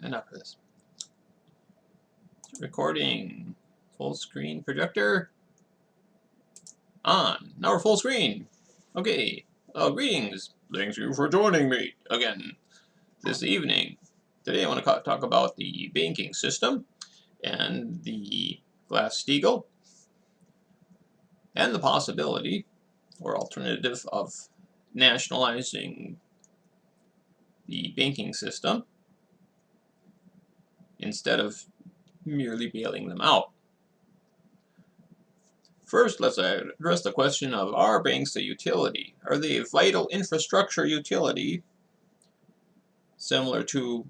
Enough of this. Recording. Full screen projector. On. Now we're full screen. Okay. Greetings. Thanks you for joining me again this evening. Today I want to talk about the banking system and the Glass Steagall and the possibility or alternative of nationalizing the banking system instead of merely bailing them out. First, let's address the question of, are banks a utility? Are they a vital infrastructure utility similar to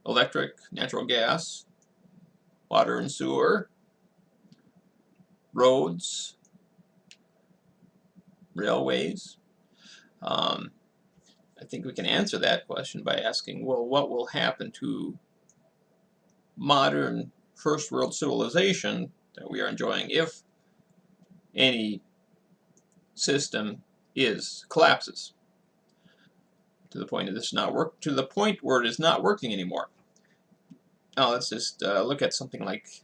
electric, natural gas, water and sewer, roads, railways? I think we can answer that question by asking, well, what will happen to modern first world civilization that we are enjoying if any system collapses to the point where it is not working anymore? Now let's just look at something like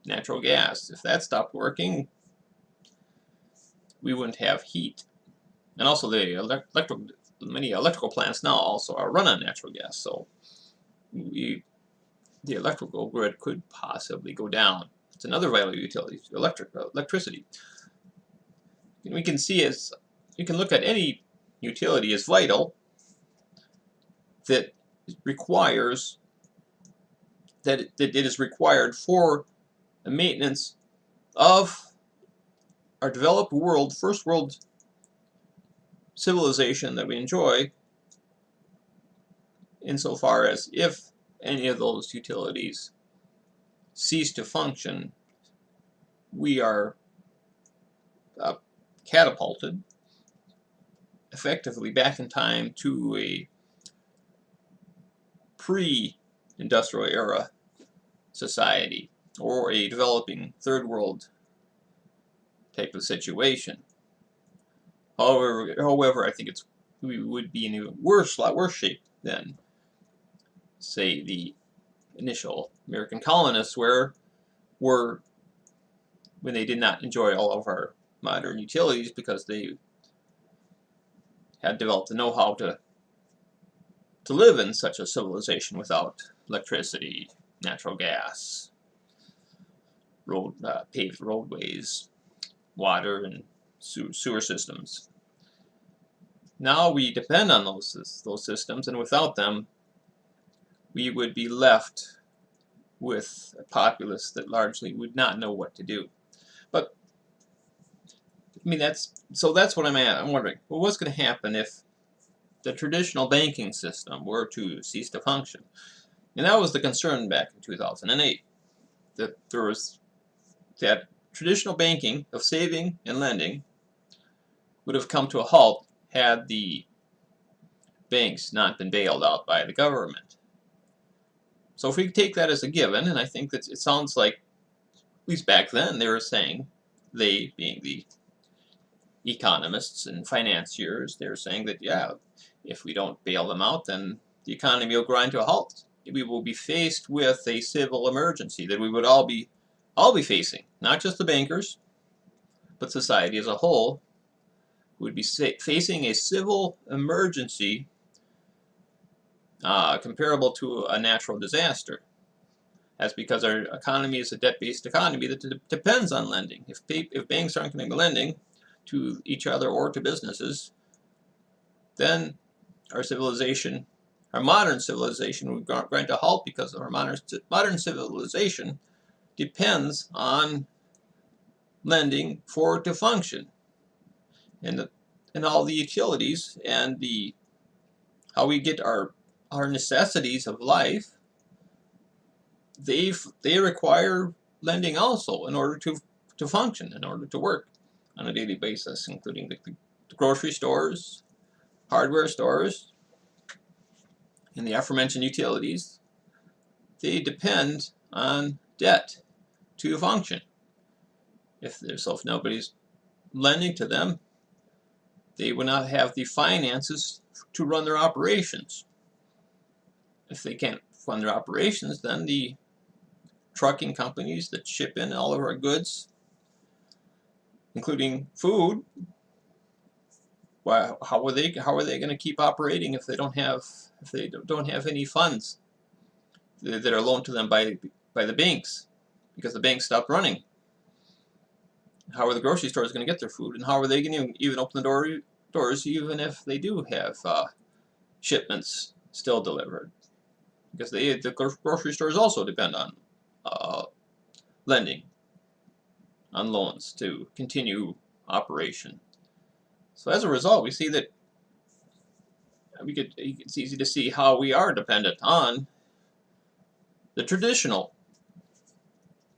natural gas. If that stopped working, we wouldn't have heat. And also many electrical plants now also are run on natural gas, so the electrical grid could possibly go down. It's another vital utility, electricity. And we can look at any utility as vital that it is required for the maintenance of our developed world, first world civilization that we enjoy, insofar as if any of those utilities cease to function, we are catapulted effectively back in time to a pre-industrial era society or a developing third world type of situation. However, I think we would be in a lot worse shape than, say, the initial American colonists were when they did not enjoy all of our modern utilities because they had developed the know-how to live in such a civilization without electricity, natural gas, paved roadways, water, and sewer systems. Now we depend on those systems, and without them, we would be left with a populace that largely would not know what to do. But I mean, that's what I'm wondering. Well, what's going to happen if the traditional banking system were to cease to function? And that was the concern back in 2008. That there was that traditional banking of saving and lending would have come to a halt had the banks not been bailed out by the government. So if we take that as a given, and I think that it sounds like, at least back then, they were saying, they being the economists and financiers, they were saying that, yeah, if we don't bail them out, then the economy will grind to a halt. We will be faced with a civil emergency that we would all be facing, not just the bankers, but society as a whole would be facing a civil emergency comparable to a natural disaster. That's because our economy is a debt-based economy that depends on lending. If banks aren't going to be lending to each other or to businesses, then our modern civilization would grind to a halt, because our modern civilization depends on lending for it to function. And all the utilities and how we get our necessities of life, they require lending also in order to function, in order to work on a daily basis, including the grocery stores, hardware stores, and the aforementioned utilities. They depend on debt to function. If nobody's lending to them, they will not have the finances to run their operations. if they can't fund their operations, then the trucking companies that ship in all of our goods, including food, well, how are they going to keep operating if they don't have any funds that are loaned to them by the banks, because the banks stopped running? How are the grocery stores going to get their food, and how are they going to even open the doors even if they do have shipments still delivered? Because the grocery stores also depend on lending, on loans to continue operation. So as a result, we see that it's easy to see how we are dependent on the traditional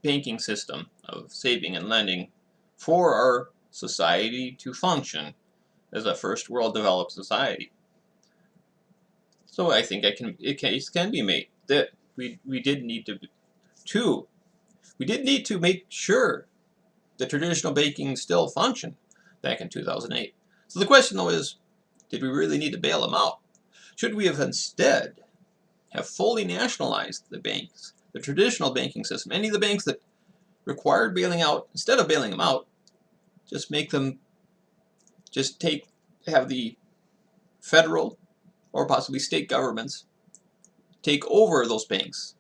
banking system of saving and lending for our society to function as a first world developed society. So I think a case can be made that we did need to make sure the traditional banking still functioned back in 2008. So the question though is, did we really need to bail them out? Should we have instead have fully nationalized the banks, the traditional banking system, any of the banks that required bailing out? Instead of bailing them out, just have the federal or possibly state governments take over those banks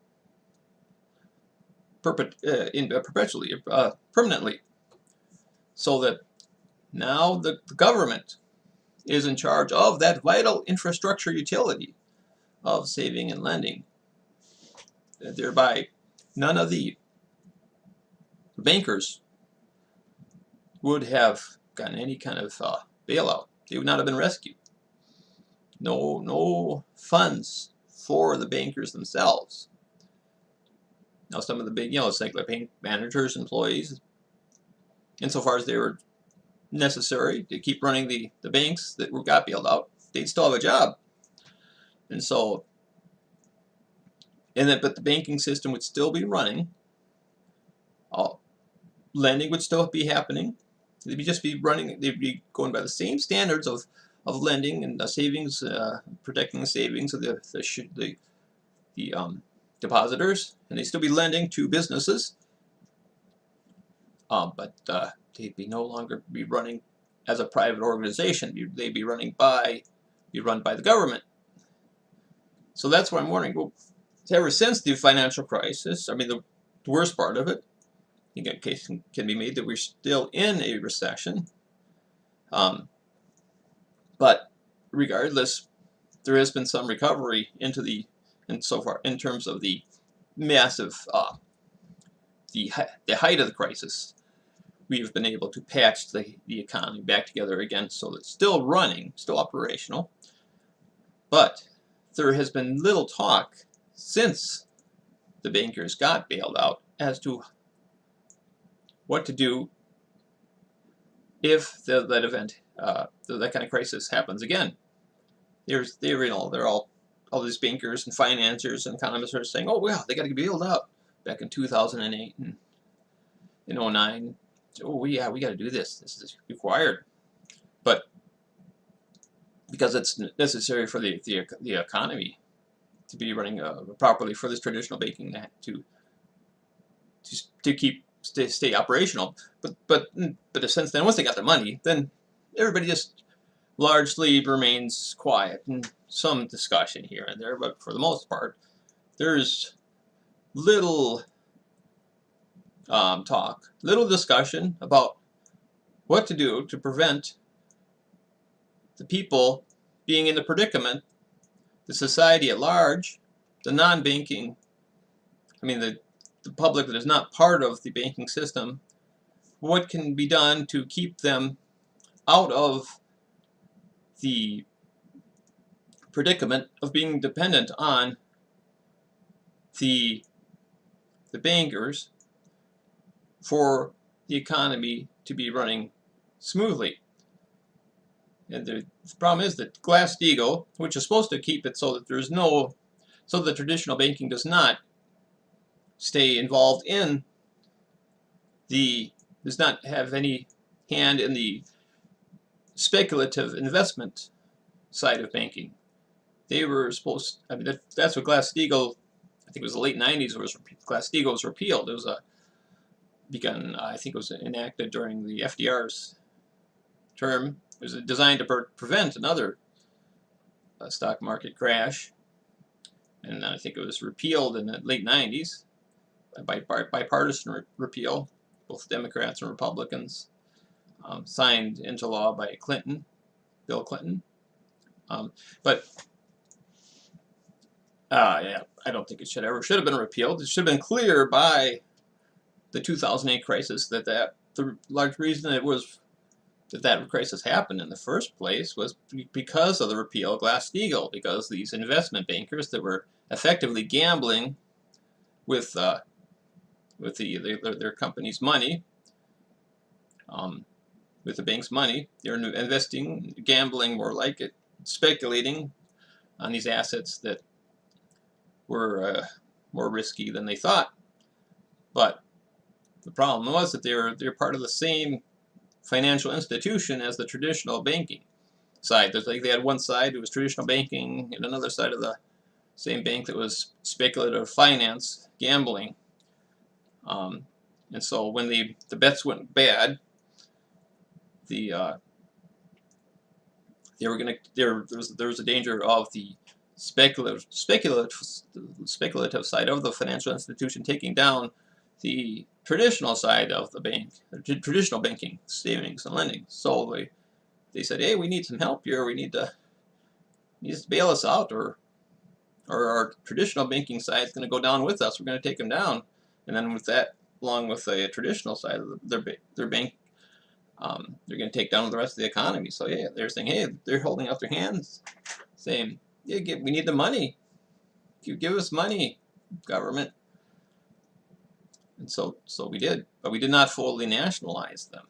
perpetually, permanently, so that now the government is in charge of that vital infrastructure utility of saving and lending. Thereby, none of the bankers would have gotten any kind of bailout. They would not have been rescued. No funds for the bankers themselves. Now, some of the big, it's like the bank managers, employees, insofar as they were necessary to keep running the banks that got bailed out, they'd still have a job. And so, but the banking system would still be running. Lending would still be happening. They'd be going by the same standards of lending and savings, protecting the savings of the depositors, and they'd still be lending to businesses. But they'd no longer be running as a private organization. They'd be run by the government. So that's what I'm wondering. Well, ever since the financial crisis, I mean, the worst part of it, I think a case can be made that we're still in a recession. But regardless, there has been some recovery in terms of the massive, the height of the crisis. We have been able to patch the economy back together again, so it's still running, still operational. But there has been little talk since the bankers got bailed out as to what to do if that event, that kind of crisis happens again. They're all these bankers and financiers and economists are saying, oh well, they got to be bailed out back in 2008 and in 2009. Oh yeah, we got to do this. This is required, but because it's necessary for the economy to be running properly, for this traditional banking to stay operational. But since then, once they got the money, then everybody just largely remains quiet, and some discussion here and there, but for the most part, there's little little discussion about what to do to prevent the people being in the predicament, the society at large, the non-banking, I mean the public that is not part of the banking system, what can be done to keep them out of the predicament of being dependent on the bankers for the economy to be running smoothly. And the problem is that Glass Steagall, which is supposed to keep it so that so the traditional banking does not stay involved in does not have any hand in the speculative investment side of banking. they were supposed. I mean, that's what Glass Steagall. I think it was the late '90s. Was Glass Steagall was repealed. It was begun. I think it was enacted during the FDR's term. It was designed to prevent another stock market crash, and I think it was repealed in the late '90s by bipartisan repeal. Both Democrats and Republicans signed into law by Bill Clinton. But yeah, I don't think it should have been repealed. It should have been clear by the 2008 crisis that the large reason it was that crisis happened in the first place was because of the repeal of Glass Steagall, because these investment bankers that were effectively gambling with their company's money, with the bank's money, they're investing, gambling more like it, speculating on these assets that were more risky than they thought. But the problem was that they're part of the same financial institution as the traditional banking side. There's like they had one side that was traditional banking and another side of the same bank that was speculative finance, gambling. And so when the bets went bad, there was a danger of the speculative side of the financial institution taking down the traditional side of the bank, traditional banking, savings and lending. So they said, hey, we need some help here. We need to bail us out, or our traditional banking side is going to go down with us. We're going to take them down. And then with that, along with the traditional side of their bank, they're going to take down the rest of the economy. So yeah, they're saying, hey, they're holding out their hands, saying, yeah, we need the money. Give us money, government. And so we did, but we did not fully nationalize them,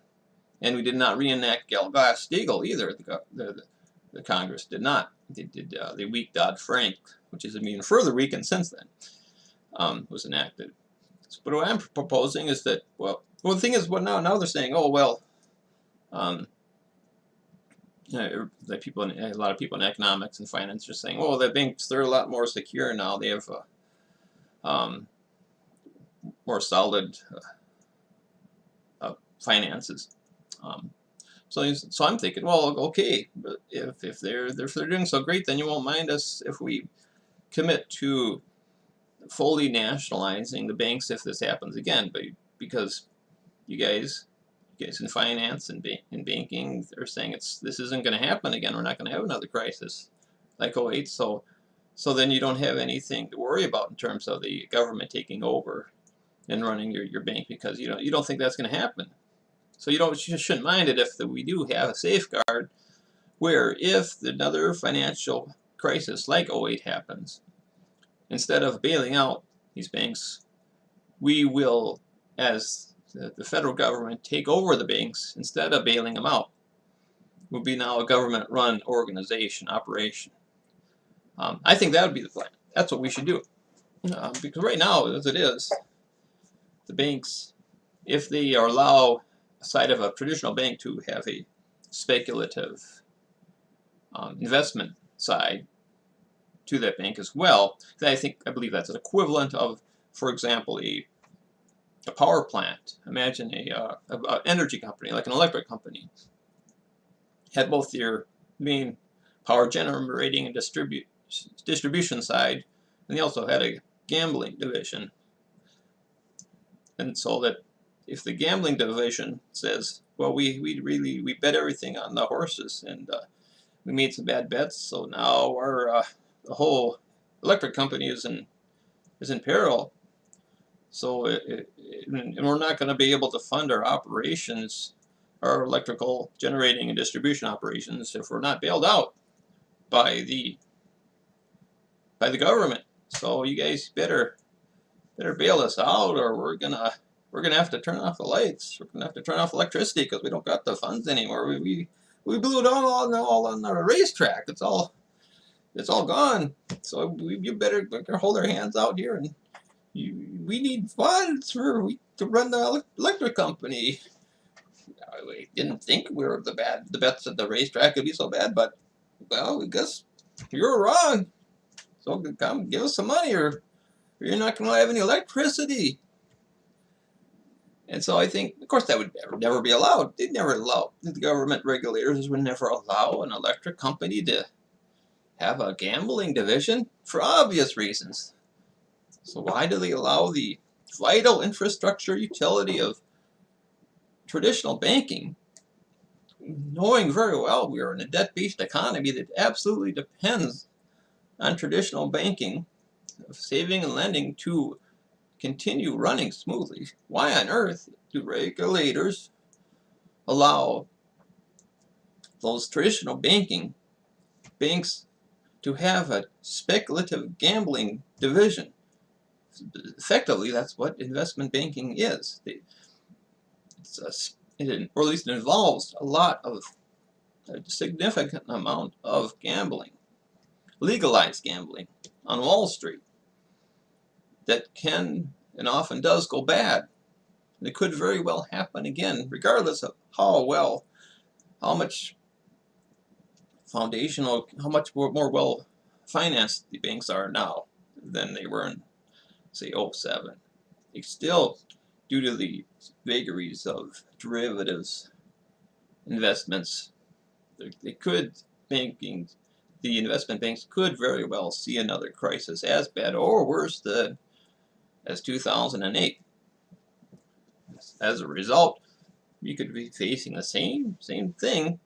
and we did not reenact Glass Steagall either. The Congress did not. They weakened Dodd-Frank, which has been even further weakened since then. Was enacted. But what I'm proposing is that the thing is, now they're saying, oh well, a lot of people in economics and finance are saying, oh, the banks, they're a lot more secure now. They have more solid finances. So I'm thinking, well, okay, but if they're doing so great, then you won't mind us if we commit to fully nationalizing the banks if this happens again. But because you guys in finance and in banking are saying this isn't going to happen again. We're not going to have another crisis like '08. So then you don't have anything to worry about in terms of the government taking over and running your bank, because you don't think that's going to happen. So you shouldn't mind it if we do have a safeguard where if another financial crisis like '08 happens, instead of bailing out these banks, we will, as the federal government, take over the banks instead of bailing them out. It will be now a government-run operation. I think that would be the plan. That's what we should do. Because right now, as it is, the banks, if they allow a side of a traditional bank to have a speculative investment side to that bank as well, I believe that's an equivalent of, for example, a power plant. Imagine a energy company, like an electric company, had both your main power generating and distribution side, and they also had a gambling division. And so that if the gambling division says, well, we bet everything on the horses, and we made some bad bets, so now the whole electric company is in peril. So and we're not going to be able to fund our operations, our electrical generating and distribution operations, if we're not bailed out by the government. So you guys better bail us out, or we're gonna have to turn off the lights. We're gonna have to turn off electricity because we don't got the funds anymore. We blew it all on the racetrack. It's all gone. So you better hold our hands out here, and we need funds to run the electric company. We didn't think the bets at the racetrack would be so bad, but well, I guess you're wrong. So come give us some money, or you're not going to have any electricity. And so I think, of course, that would never be allowed. They'd never allow, the government regulators would never allow an electric company to have a gambling division for obvious reasons. So why do they allow the vital infrastructure utility of traditional banking, knowing very well we are in a debt-based economy that absolutely depends on traditional banking, saving and lending, to continue running smoothly? Why on earth do regulators allow those traditional banks to have a speculative gambling division? Effectively, that's what investment banking is. Or at least it involves a significant amount of gambling, legalized gambling on Wall Street, that can and often does go bad. And it could very well happen again, regardless of how much more well financed the banks are now than they were in, say, 07. They still, due to the vagaries of derivatives investments, the investment banks could very well see another crisis as bad or worse as 2008. As a result, we could be facing the same thing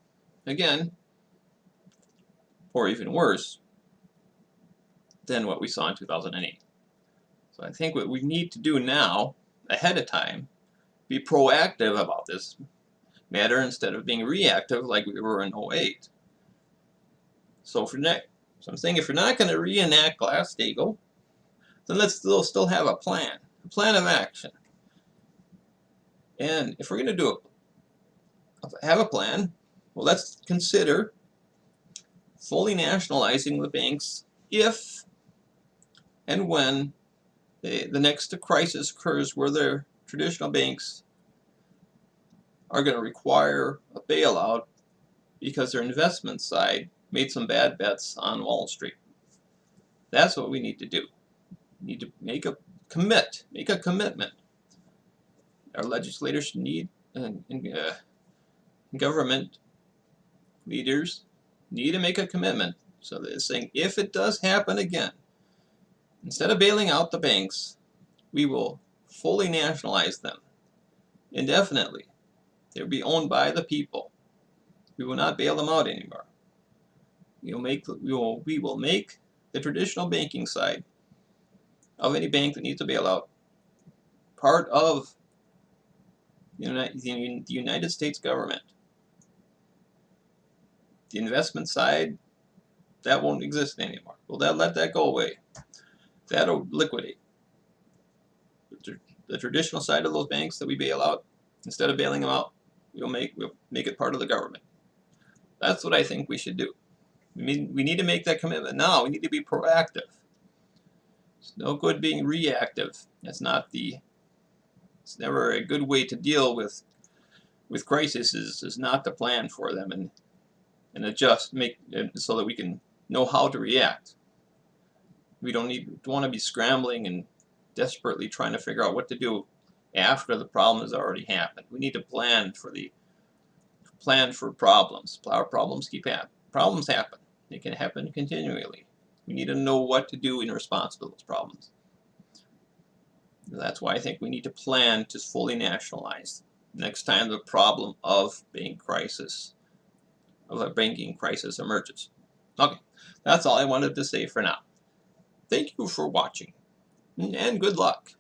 again, or even worse than what we saw in 2008. So I think what we need to do now, ahead of time, be proactive about this matter instead of being reactive like we were in 08. So I'm saying, if you're not going to reenact Glass Steagall, then let's still have a plan of action. And if we're going to have a plan, well, let's consider fully nationalizing the banks if and when the next crisis occurs where their traditional banks are going to require a bailout because their investment side made some bad bets on Wall Street. That's what we need to do. We need to make a commitment. Our legislators need, and government leaders need to make a commitment. So they're saying, if it does happen again, instead of bailing out the banks, we will fully nationalize them indefinitely. They'll be owned by the people. We will not bail them out anymore. We will make the traditional banking side of any bank that needs a bailout part of the United States government. The investment side, that won't exist anymore. We'll let that go away. That'll liquidate. The traditional side of those banks that we bail out, instead of bailing them out, we'll make it part of the government. That's what I think we should do. We need to make that commitment now. We need to be proactive. It's no good being reactive. It's never a good way to deal with crises. Is not to plan for them and adjust, so that we can know how to react. We don't want to be scrambling and desperately trying to figure out what to do after the problem has already happened. We need to plan for problems. Our problems Problems happen. They can happen continually. We need to know what to do in response to those problems. That's why I think we need to plan to fully nationalize next time the problem of a banking crisis emerges. Okay, that's all I wanted to say for now. Thank you for watching, and good luck.